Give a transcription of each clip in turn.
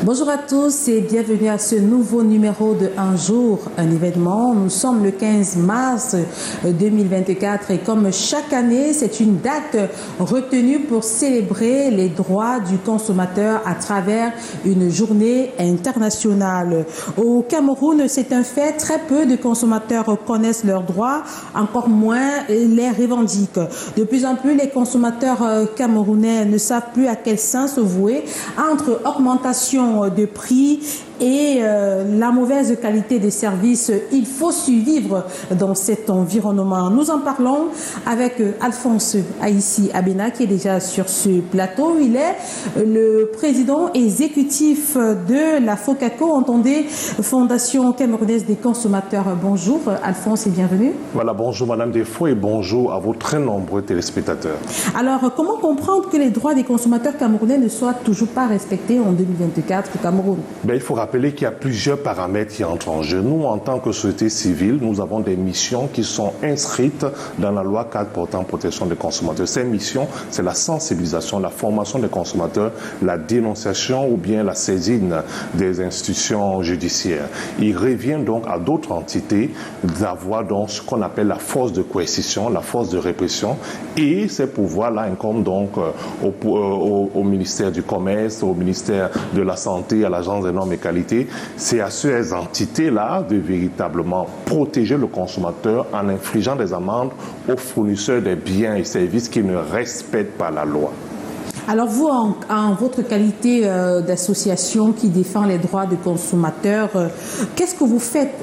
Bonjour à tous et bienvenue à ce nouveau numéro de Un jour, un événement. Nous sommes le 15 mars 2024 et comme chaque année, c'est une date retenue pour célébrer les droits du consommateur à travers une journée internationale. Au Cameroun, c'est un fait, très peu de consommateurs connaissent leurs droits, encore moins les revendiquent. De plus en plus, les consommateurs camerounais ne savent plus à quel sens se vouer entre augmentation de prix et la mauvaise qualité des services. Il faut survivre dans cet environnement. Nous en parlons avec Alphonse Aïssi Abena qui est déjà sur ce plateau. Il est le président exécutif de la FOCACO, entendez, Fondation camerounaise des consommateurs. Bonjour Alphonse et bienvenue. Voilà, bonjour Madame Desfaux et bonjour à vos très nombreux téléspectateurs. Alors, comment comprendre que les droits des consommateurs camerounais ne soient toujours pas respectés en 2024 au Cameroun? Il faut rappeler qu'il y a plusieurs paramètres qui entrent en jeu. Nous, en tant que société civile, nous avons des missions qui sont inscrites dans la loi 4 portant protection des consommateurs. Ces missions, c'est la sensibilisation, la formation des consommateurs, la dénonciation ou bien la saisine des institutions judiciaires. Il revient donc à d'autres entités d'avoir donc ce qu'on appelle la force de coercition, la force de répression, et ces pouvoirs-là incombent donc au ministère du Commerce, au ministère de la Santé, à l'Agence des normes et qualité. C'est à ces entités-là de véritablement protéger le consommateur en infligeant des amendes aux fournisseurs des biens et services qui ne respectent pas la loi. Alors vous, en votre qualité d'association qui défend les droits des consommateurs, qu'est-ce que vous faites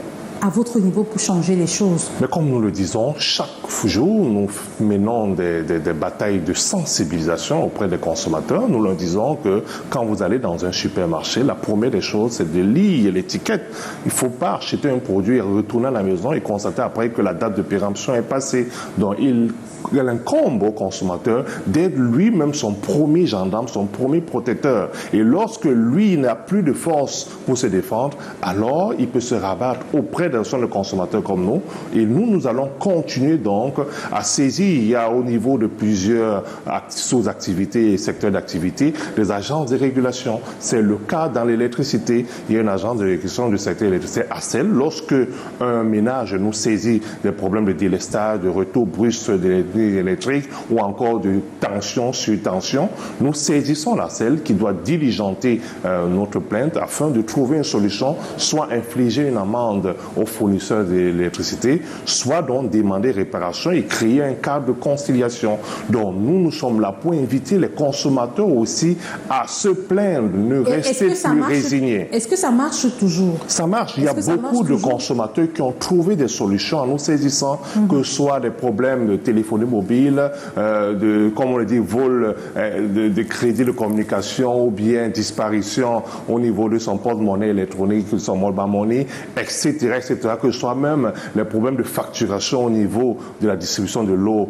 à votre niveau pour changer les choses? Mais comme nous le disons, chaque jour, nous menons des batailles de sensibilisation auprès des consommateurs. Nous leur disons que quand vous allez dans un supermarché, la première des choses, c'est de lire l'étiquette. Il ne faut pas acheter un produit et retourner à la maison et constater après que la date de péremption est passée. Donc, il incombe au consommateur d'être lui-même son premier gendarme, son premier protecteur. Et lorsque lui n'a plus de force pour se défendre, alors il peut se rabattre auprès de consommateurs comme nous. Et nous allons continuer donc à saisir. Il y a au niveau de plusieurs sous-activités et secteurs d'activité des agences de régulation. C'est le cas dans l'électricité. Il y a une agence de régulation du secteur électricité, ACEL. Lorsque un ménage nous saisit des problèmes de délestage, de retour brusque de l'énergie électrique ou encore de tension sur tension, nous saisissons l'ACEL qui doit diligenter notre plainte afin de trouver une solution, soit infliger une amende aux fournisseurs d'électricité, soit donc demander réparation et créer un cadre de conciliation. Donc nous sommes là pour inviter les consommateurs aussi à se plaindre, ne rester plus résignés. Est-ce que ça marche toujours? Ça marche. Il y a beaucoup de consommateurs qui ont trouvé des solutions en nous saisissant, que ce soit des problèmes de téléphonie mobile, comme on le dit, vol de crédit de communication ou bien disparition au niveau de son porte-monnaie électronique, son mobile money, etc., que ce soit même les problèmes de facturation au niveau de la distribution de l'eau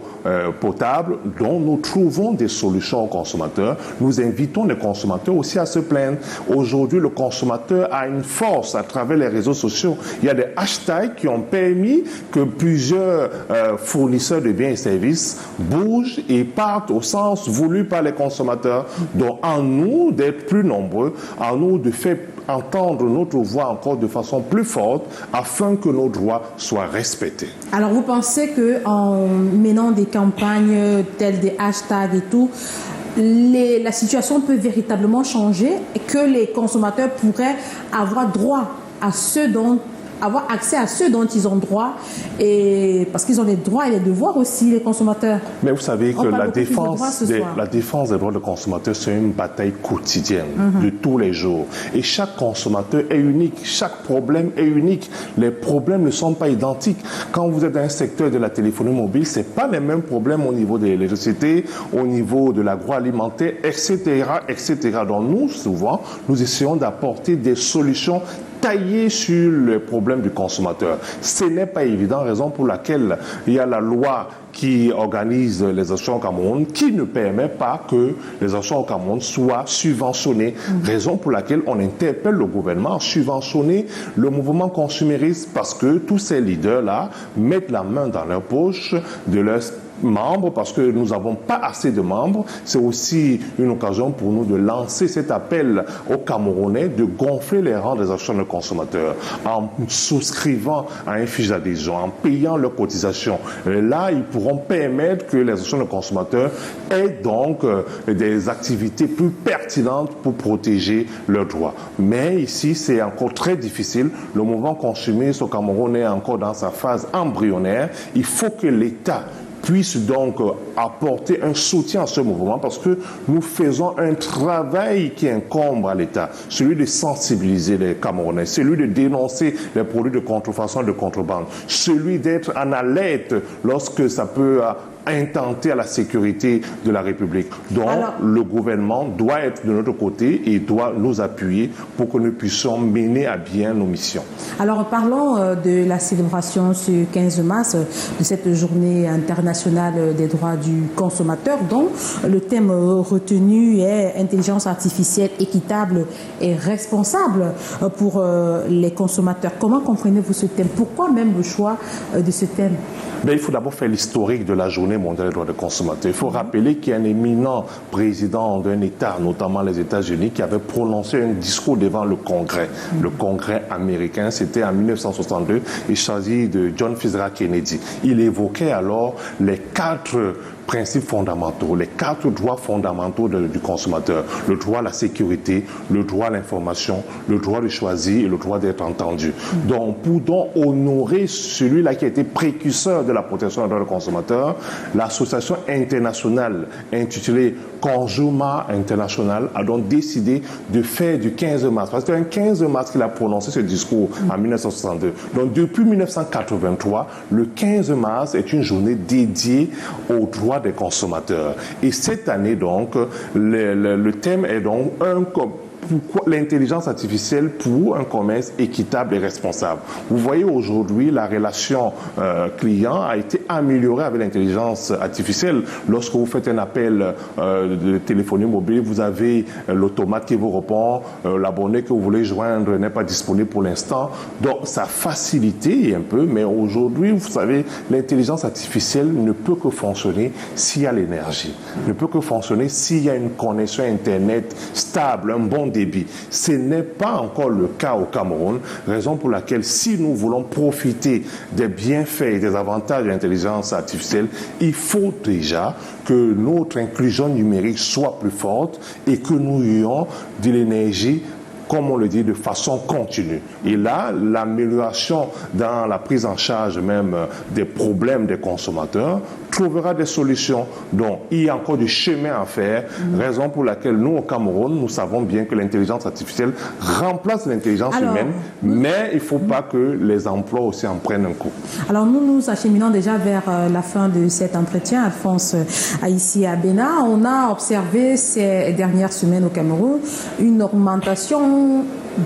potable, dont nous trouvons des solutions aux consommateurs. Nous invitons les consommateurs aussi à se plaindre. Aujourd'hui, le consommateur a une force à travers les réseaux sociaux. Il y a des hashtags qui ont permis que plusieurs fournisseurs de biens et services bougent et partent au sens voulu par les consommateurs. Donc, en nous d'être plus nombreux, en nous de faire entendre notre voix encore de façon plus forte afin que nos droits soient respectés. Alors vous pensez qu'en menant des campagnes telles des hashtags et tout, la situation peut véritablement changer et que les consommateurs pourraient avoir droit à avoir accès à ceux dont ils ont droit, et parce qu'ils ont des droits et des devoirs aussi, les consommateurs. Mais vous savez que la défense des droits des consommateurs, c'est une bataille quotidienne de tous les jours. Et chaque consommateur est unique, chaque problème est unique. Les problèmes ne sont pas identiques. Quand vous êtes dans un secteur de la téléphonie mobile, ce n'est pas les mêmes problèmes au niveau de l'électricité, au niveau de l'agroalimentaire, etc., etc. Donc nous, souvent, nous essayons d'apporter des solutions tailler sur le problème du consommateur. Ce n'est pas évident, raison pour laquelle il y a la loi qui organise les actions au Cameroun, qui ne permet pas que les actions au Cameroun soient subventionnées. Raison pour laquelle on interpelle le gouvernement à subventionner le mouvement consumériste, parce que tous ces leaders-là mettent la main dans leur poche de leurs membres, parce que nous n'avons pas assez de membres. C'est aussi une occasion pour nous de lancer cet appel aux Camerounais de gonfler les rangs des actions de consommateurs en souscrivant à un fiche d'adhésion, en payant leurs cotisations. Et là, ils pourront permettre que les actions de consommateurs aient donc des activités plus pertinentes pour protéger leurs droits. Mais ici, c'est encore très difficile. Le mouvement consumériste au Cameroun est encore dans sa phase embryonnaire. Il faut que l'État puisse donc apporter un soutien à ce mouvement, parce que nous faisons un travail qui incombe à l'État, celui de sensibiliser les Camerounais, celui de dénoncer les produits de contrefaçon et de contrebande, celui d'être en alerte lorsque ça peut intenter à la sécurité de la République. Donc, le gouvernement doit être de notre côté et doit nous appuyer pour que nous puissions mener à bien nos missions. Alors, parlons de la célébration ce 15 mars de cette journée internationale des droits du consommateur, dont le thème retenu est intelligence artificielle équitable et responsable pour les consommateurs. Comment comprenez-vous ce thème? Pourquoi même le choix de ce thème? Il faut d'abord faire l'historique de la journée mondiale des droits des consommateurs. Il faut rappeler qu'il y a un éminent président d'un État, notamment les États-Unis, qui avait prononcé un discours devant le Congrès américain. C'était en 1962. Il s'agit de John Fitzgerald Kennedy. Il évoquait alors les 4 principes fondamentaux, les 4 droits fondamentaux du consommateur. Le droit à la sécurité, le droit à l'information, le droit de choisir et le droit d'être entendu. Donc, pour honorer celui-là qui a été précurseur de la protection des droits des consommateurs, l'association internationale intitulée Consumer International a donc décidé de faire du 15 mars. Parce que c'est un 15 mars qu'il a prononcé ce discours en 1962. Donc, depuis 1983, le 15 mars est une journée dédiée aux droits des consommateurs. Et cette année, donc, le thème est donc l'intelligence artificielle pour un commerce équitable et responsable. Vous voyez aujourd'hui, la relation client a été améliorée avec l'intelligence artificielle. Lorsque vous faites un appel de téléphonie mobile, vous avez l'automate qui vous répond, l'abonné que vous voulez joindre n'est pas disponible pour l'instant. Donc, ça a facilité un peu, mais aujourd'hui, vous savez, l'intelligence artificielle ne peut que fonctionner s'il y a l'énergie, ne peut que fonctionner s'il y a une connexion Internet stable, un bon débit. Ce n'est pas encore le cas au Cameroun, raison pour laquelle si nous voulons profiter des bienfaits et des avantages de l'intelligence artificielle, il faut déjà que notre inclusion numérique soit plus forte et que nous ayons de l'énergie, comme on le dit, de façon continue. Et là, l'amélioration dans la prise en charge même des problèmes des consommateurs trouvera des solutions. Donc, il y a encore du chemin à faire, raison pour laquelle nous, au Cameroun, nous savons bien que l'intelligence artificielle remplace l'intelligence humaine, mais il ne faut pas que les emplois aussi en prennent un coup. Alors, nous acheminons déjà vers la fin de cet entretien, Alphonse, ici à Bénin. On a observé ces dernières semaines au Cameroun une augmentation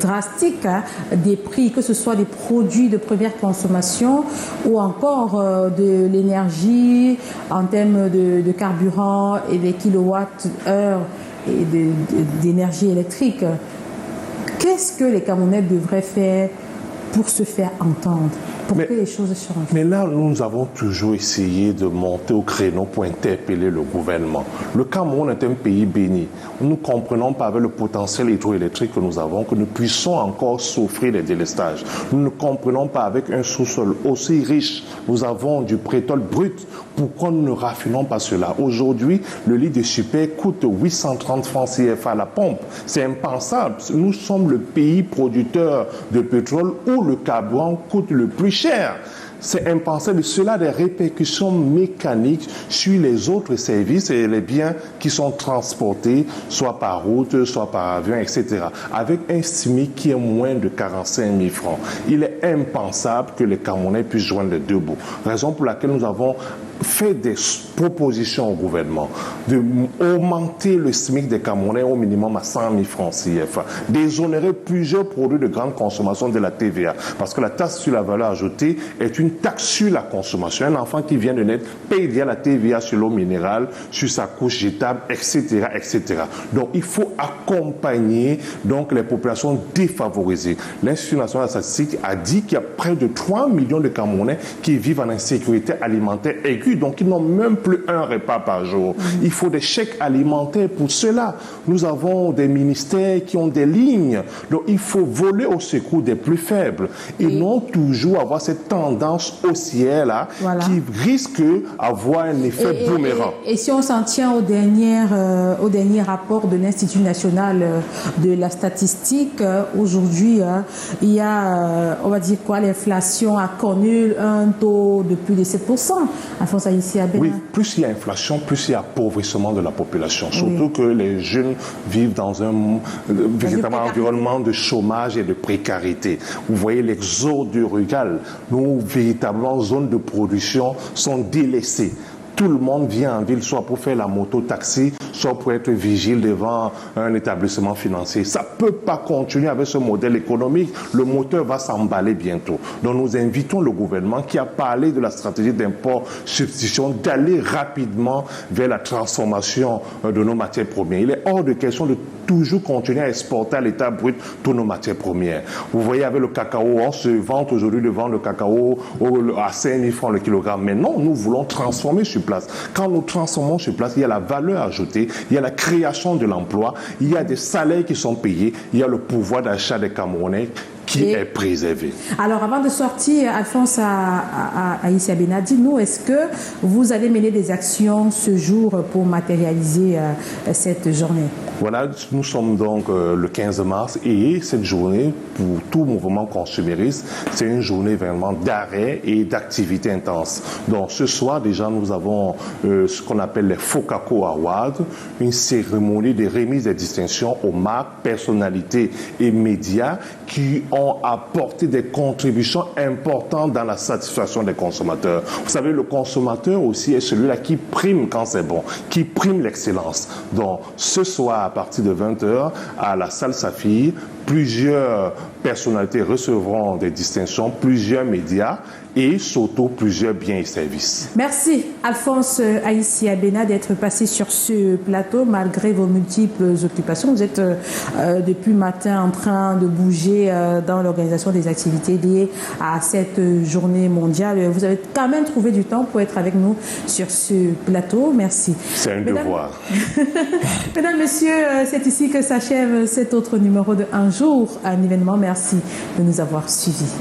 drastique des prix, que ce soit des produits de première consommation ou encore de l'énergie en termes de carburant et des kilowattheures et d'énergie électrique. Qu'est-ce que les Camerounais devraient faire pour se faire entendre, pour que les choses changent? Mais là, nous avons toujours essayé de monter au créneau pour interpeller le gouvernement. Le Cameroun est un pays béni. Nous ne comprenons pas, avec le potentiel hydroélectrique que nous avons, que nous puissions encore souffrir des délestages. Nous ne comprenons pas, avec un sous-sol aussi riche, nous avons du pétrole brut. Pourquoi nous ne raffinons pas cela? Aujourd'hui, le litre de super coûte 830 francs CFA à la pompe. C'est impensable. Nous sommes le pays producteur de pétrole où le carburant coûte le plus cher. c'est impensable. Cela a des répercussions mécaniques sur les autres services et les biens qui sont transportés, soit par route, soit par avion, etc. Avec un SMIC qui est moins de 45 000 francs. Il est impensable que les Camerounais puissent joindre les deux bouts. Raison pour laquelle nous avons fait des propositions au gouvernement d'augmenter le SMIC des Camerounais au minimum à 100 000 francs CFA, d'exonérer plusieurs produits de grande consommation de la TVA, parce que la taxe sur la valeur ajoutée est une taxe sur la consommation. Un enfant qui vient de naître paye déjà la TVA sur l'eau minérale, sur sa couche jetable, etc., etc. Donc il faut accompagner donc les populations défavorisées. L'Institut national de la statistique a dit qu'il y a près de 3 millions de Camerounais qui vivent en insécurité alimentaire aiguë, donc ils n'ont même plus un repas par jour. Il faut des chèques alimentaires pour cela. Nous avons des ministères qui ont des lignes, donc il faut voler au secours des plus faibles et non toujours avoir cette tendance haussière là qui risque d'avoir un effet boomerang. Et si on s'en tient au dernier rapport de l'Institut national de la statistique, aujourd'hui il y a, on va dire quoi, l'inflation a connu un taux de plus de 7%. Alphonse Aïssi Abena. Oui, plus il y a inflation, plus il y a appauvrissement de la population. Surtout que les jeunes vivent dans un véritable environnement de chômage et de précarité. Vous voyez l'exode rural. Nos véritables zones de production sont délaissées. Tout le monde vient en ville, soit pour faire la moto-taxi, soit pour être vigile devant un établissement financier. Ça ne peut pas continuer avec ce modèle économique. Le moteur va s'emballer bientôt. Donc nous invitons le gouvernement qui a parlé de la stratégie d'import-substitution d'aller rapidement vers la transformation de nos matières premières. Il est hors de question de toujours continuer à exporter à l'état brut toutes nos matières premières. Vous voyez, avec le cacao, on se vante aujourd'hui de vendre le cacao à 5 000 francs le kilogramme. Mais non, nous voulons transformer sur place. Quand nous transformons sur place, il y a la valeur ajoutée, il y a la création de l'emploi, il y a des salaires qui sont payés, il y a le pouvoir d'achat des Camerounais qui est préservé. Alors, avant de sortir, Alphonse Aïssi Abena, dis-nous, est-ce que vous allez mener des actions ce jour pour matérialiser cette journée? Voilà, nous sommes donc le 15 mars et cette journée, pour tout mouvement consumériste, c'est une journée vraiment d'arrêt et d'activité intense. Donc ce soir, déjà, nous avons ce qu'on appelle les Focaco Awards, une cérémonie de remise des distinctions aux marques, personnalités et médias qui ont apporté des contributions importantes dans la satisfaction des consommateurs. Vous savez, le consommateur aussi est celui-là qui prime quand c'est bon, qui prime l'excellence. Donc ce soir, à partir de 20h, à la salle Saphir, plusieurs personnalités recevront des distinctions, plusieurs médias et surtout plusieurs biens et services. Merci Alphonse Aïssi Abena d'être passé sur ce plateau malgré vos multiples occupations. Vous êtes depuis matin en train de bouger dans l'organisation des activités liées à cette journée mondiale. Vous avez quand même trouvé du temps pour être avec nous sur ce plateau. Merci. C'est un devoir. Mesdames, Messieurs, c'est ici que s'achève cet autre numéro de Un jour, un événement. Merci de nous avoir suivis.